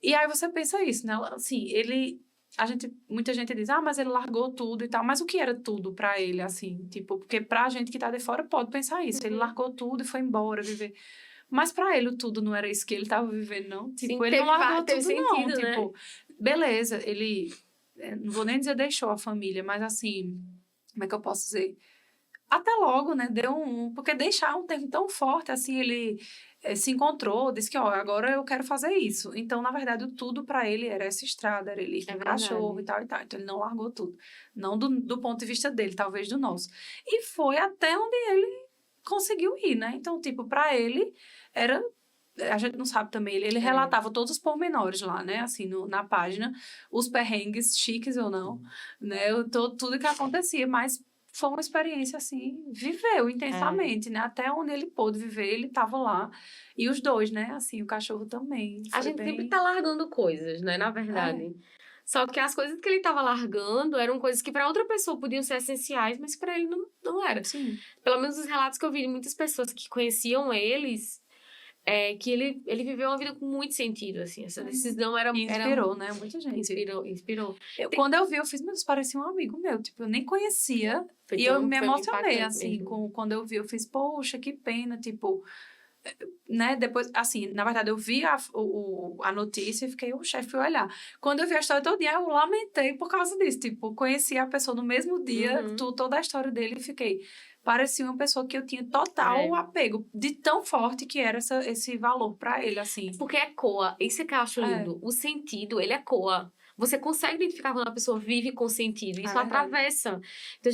E aí você pensa isso, né? Assim, muita gente diz, mas ele largou tudo e tal. Mas o que era tudo pra ele, assim? Tipo, porque pra gente que tá de fora pode pensar isso. Ele largou tudo e foi embora viver. Mas pra ele o tudo não era isso que ele tava vivendo, não. Tipo, Sim, ele não largou tudo, sentido, não. Né? Tipo, beleza, ele... Não vou nem dizer deixou a família, mas assim... Como é que eu posso dizer? Até logo, né? Porque deixar um termo tão forte, assim, ele... se encontrou, disse que, agora eu quero fazer isso. Então, na verdade, o tudo pra ele era essa estrada, era ele com o cachorro e tal e tal. Então, ele não largou tudo. Não do ponto de vista dele, talvez do nosso. E foi até onde ele conseguiu ir, né? Então, tipo, pra ele, era... A gente não sabe também, ele relatava todos os pormenores lá, né? Assim, na página, os perrengues, chiques ou não, né? Tudo que acontecia, mas... Foi uma experiência, assim, viveu intensamente, né? Até onde ele pôde viver, ele tava lá. E os dois, né? Assim, o cachorro também. A gente sempre tá largando coisas, né? Na verdade. Só que as coisas que ele tava largando eram coisas que para outra pessoa podiam ser essenciais, mas para ele não era. Sim. Pelo menos os relatos que eu vi de muitas pessoas que conheciam eles... que ele viveu uma vida com muito sentido, assim. Essa decisão era... Inspirou, né? Muita gente. Inspirou. Quando eu vi, eu fiz, mas parecia um amigo meu. Tipo, eu nem conhecia. Eu me emocionei, assim. Quando eu vi, eu fiz, poxa, que pena. Tipo, né? Depois, assim, na verdade, eu vi a notícia e fiquei, o chefe foi olhar. Quando eu vi a história todinha, eu lamentei por causa disso. Tipo, conheci a pessoa no mesmo dia, toda a história dele e fiquei... Parecia uma pessoa que eu tinha total apego, de tão forte que era esse valor pra ele, assim. Porque ecoa, isso que eu acho lindo. O sentido, ele ecoa. Você consegue identificar quando a pessoa vive com sentido. Isso atravessa. Então,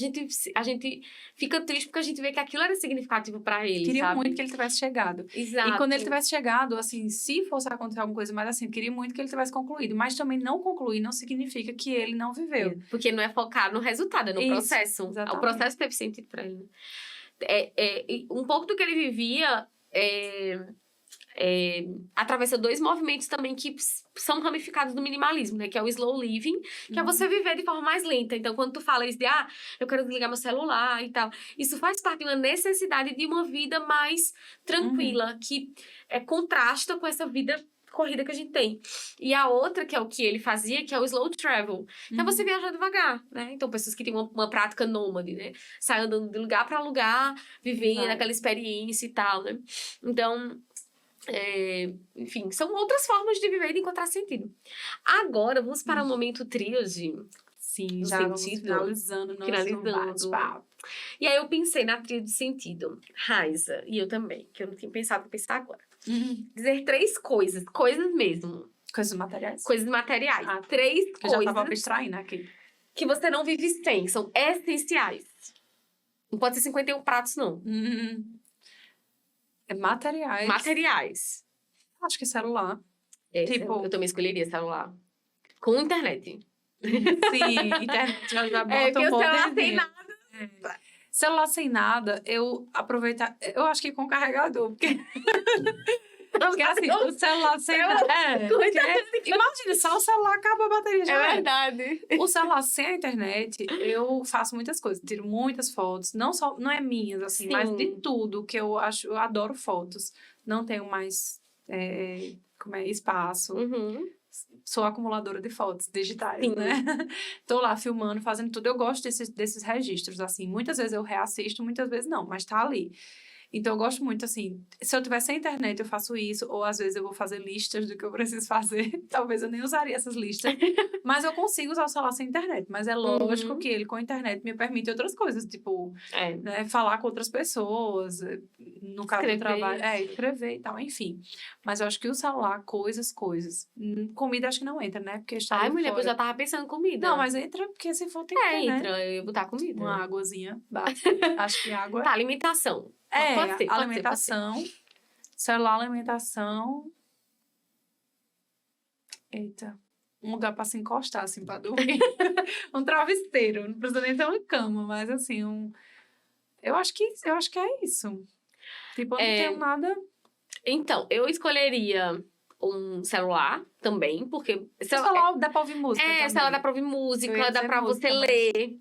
a gente fica triste porque a gente vê que aquilo era significativo pra ele, Queria muito que ele tivesse chegado. Exato. E quando ele tivesse chegado, assim, se fosse acontecer alguma coisa, mas assim, queria muito que ele tivesse concluído. Mas também não concluir não significa que ele não viveu. Porque não é focar no resultado, é no processo. Exatamente. O processo teve sentido pra ele. Um pouco do que ele vivia... atravessa dois movimentos também que são ramificados do minimalismo, né? Que é o slow living, que é você viver de forma mais lenta. Então, quando tu fala isso de, eu quero desligar meu celular e tal, isso faz parte de uma necessidade de uma vida mais tranquila, que contrasta com essa vida corrida que a gente tem. E a outra, que é o que ele fazia, que é o slow travel, que é você viajar devagar, né? Então, pessoas que têm uma prática nômade, né? Sai andando de lugar para lugar, vivendo aquela experiência e tal, né? Então... enfim, são outras formas de viver e de encontrar sentido. Agora, vamos para o momento tríade. Sim, já vamos finalizando o nosso bate-papo. E aí eu pensei na tríade de sentido. Raiza, e eu também, que eu não tinha pensado em pensar agora. Dizer 3 coisas mesmo. Coisas materiais? Coisas materiais. 3 coisas. Eu já tava abstraindo aqui. Que você não vive sem, são essenciais. Não pode ser 51 pratos, não. Materiais. Materiais. Acho que celular. Tipo, eu também escolheria celular. Com internet. Sim, internet já bota um celular sem nada. Celular sem nada, eu acho que com carregador, porque Porque assim, o celular sem imagina, só o celular acaba a bateria já. É verdade. O celular sem a internet, eu faço muitas coisas, tiro muitas fotos, não é minhas, assim, Sim. mas de tudo que eu acho, eu adoro fotos. Não tenho mais espaço. Uhum. Sou acumuladora de fotos digitais, Sim. né? Tô lá filmando, fazendo tudo. Eu gosto desses registros, assim. Muitas vezes eu reassisto, muitas vezes não, mas tá ali. Então, eu gosto muito, assim, se eu tiver sem internet, eu faço isso, ou às vezes eu vou fazer listas do que eu preciso fazer. Talvez eu nem usaria essas listas, mas eu consigo usar o celular sem internet. Mas é lógico que ele, com a internet, me permite outras coisas, tipo, né, falar com outras pessoas, no caso do trabalho, escrever e tal, enfim. Mas eu acho que o celular, coisas. Comida acho que não entra, né? Porque está Ai, mulher, fora. eu já tava pensando em comida. Não, mas entra porque se for tem que ter, entra, né? eu ia botar comida. Uma águazinha, basta. Acho que água... Tá, alimentação. Pode ser, alimentação, celular, alimentação. Eita, um lugar pra se encostar, assim, pra dormir. Um travesseiro, não precisa nem ter uma cama, mas assim, eu acho que é isso. Tipo, eu não tenho nada... Então, eu escolheria um celular também, porque... O celular dá pra ouvir música também. Celular dá pra ouvir música, dá pra você ler,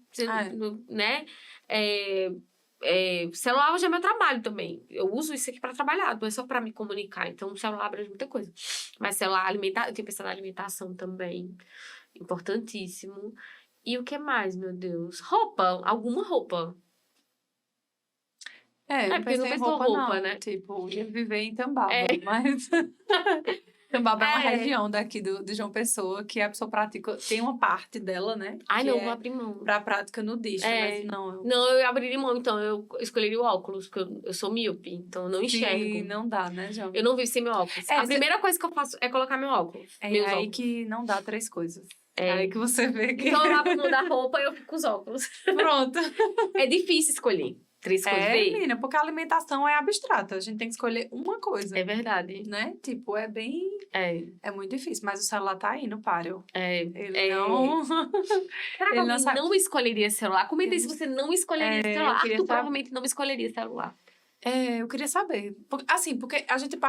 né? Celular hoje é meu trabalho também. Eu uso isso aqui pra trabalhar, não é só pra me comunicar. Então, o celular abrange muita coisa. Mas celular, eu tenho pensado na alimentação também. Importantíssimo. E o que mais, meu Deus? Roupa, alguma roupa. Porque não sem pensou roupa, não. né? Tipo, ia viver em Tambaba, mas... Tambaba é uma região daqui de João Pessoa que a pessoa pratica, tem uma parte dela, né? Ai, não, vou abrir mão. Pra prática nudista, mas não. Não, eu abriria mão, então, eu escolheria o óculos, porque eu sou míope, então eu não enxergo. Sim, não dá, né, João? Eu não vivo sem meu óculos. A primeira coisa que eu faço é colocar meu óculos. É meus aí óculos. que não dá 3 coisas. É aí que você vê que... Então eu abro mão da roupa e eu fico com os óculos. Pronto. É difícil escolher 3 coisas. Menina, porque a alimentação é abstrata. A gente tem que escolher uma coisa. É verdade. Né? Tipo, é bem... É muito difícil. Mas o celular tá aí no páreo. Ele não... Será que alguém não escolheria celular? Comenta aí se você não escolheria celular. Arthur provavelmente não escolheria celular. Eu queria saber. Porque a gente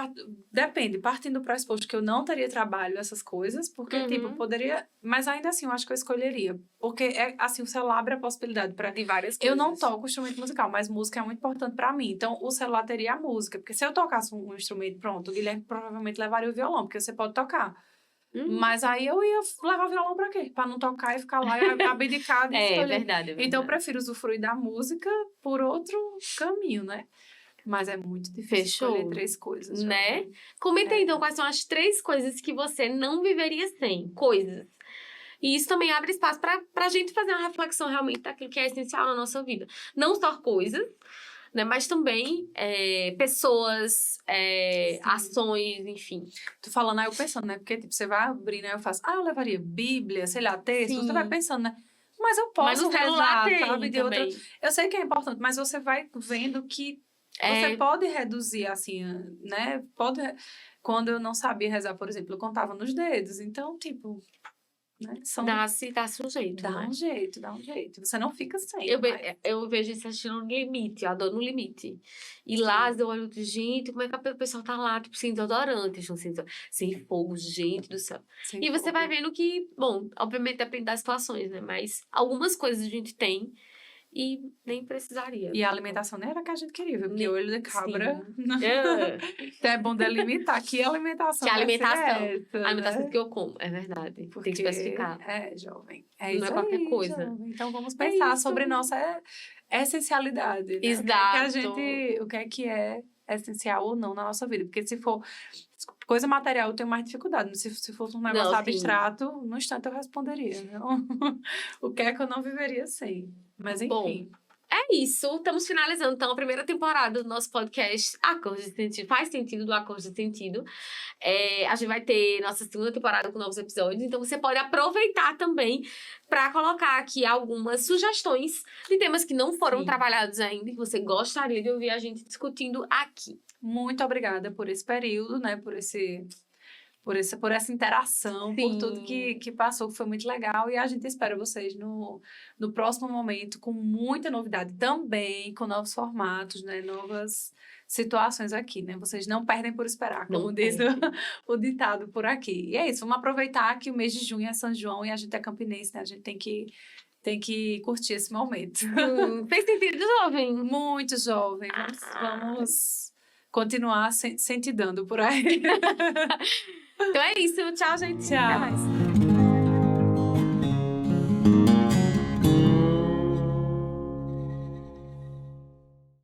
depende, partindo do pressuposto que eu não teria trabalho, essas coisas, porque, tipo, poderia... Mas ainda assim, eu acho que eu escolheria. Porque, assim, o celular abre a possibilidade para... De várias coisas. Eu não toco instrumento musical, mas música é muito importante para mim. Então, o celular teria a música. Porque se eu tocasse um instrumento, pronto, o Guilherme provavelmente levaria o violão, porque você pode tocar. Mas aí eu ia levar o violão pra quê? Pra não tocar e ficar lá abdicado e escolher. É verdade. Então, eu prefiro usufruir da música por outro caminho, né? Mas é muito difícil escolher 3 coisas. Né? Comenta aí, então, quais são as 3 coisas que você não viveria sem. Coisas. E isso também abre espaço pra gente fazer uma reflexão realmente daquilo que é essencial na nossa vida. Não só coisas, né? Mas também pessoas, ações, enfim. Tô falando, aí eu pensando, né? Porque, tipo, você vai abrir, né? Eu faço, eu levaria Bíblia, sei lá, texto. Você vai pensando, né? Mas eu posso rezar, sabe? De outra... Eu sei que é importante, mas você vai vendo que você pode reduzir, assim, né? Quando eu não sabia rezar, por exemplo, eu contava nos dedos. Então, tipo... Né? Dá-se um jeito, dá um jeito. Você não fica sem. Eu vejo esse assistindo no limite, eu adoro no limite. E lá eu olho, gente, como é que o pessoal tá lá, tipo, sem desodorante, sem fogo, gente do céu. E você vai vendo que, bom, obviamente depende das situações, né? Mas algumas coisas a gente tem e nem precisaria. E a alimentação nem era a que a gente queria, viu? Porque olho de cabra... Então é bom delimitar que alimentação que alimentação. Essa, a alimentação né? que eu como, é verdade. Porque tem que especificar. Jovem. Não é qualquer coisa. Jovem. Então vamos pensar sobre nossa essencialidade. Né? Exato. O que é que é essencial ou não na nossa vida. Porque se for coisa material, eu tenho mais dificuldade. Se fosse um negócio abstrato, no instante eu responderia. Não? O que é que eu não viveria sem? Mas enfim. Bom, é isso. Estamos finalizando, então, a primeira temporada do nosso podcast Acordos de Sentido. Faz sentido do Acordos de Sentido. A gente vai ter nossa segunda temporada com novos episódios. Então, você pode aproveitar também para colocar aqui algumas sugestões de temas que não foram trabalhados ainda, que você gostaria de ouvir a gente discutindo aqui. Muito obrigada por esse período, né? Por essa interação, por tudo que passou, que foi muito legal. E a gente espera vocês no próximo momento com muita novidade também, com novos formatos, né? situações aqui, né? Vocês não perdem por esperar, como Não diz perde. o ditado por aqui. E é isso, vamos aproveitar que o mês de junho é São João e a gente é campinense, né? A gente tem que curtir esse momento. Fez sentido, jovem? Muito jovem. Vamos continuar sentidando por aí. Então é isso. Tchau, gente. Tchau. Até mais.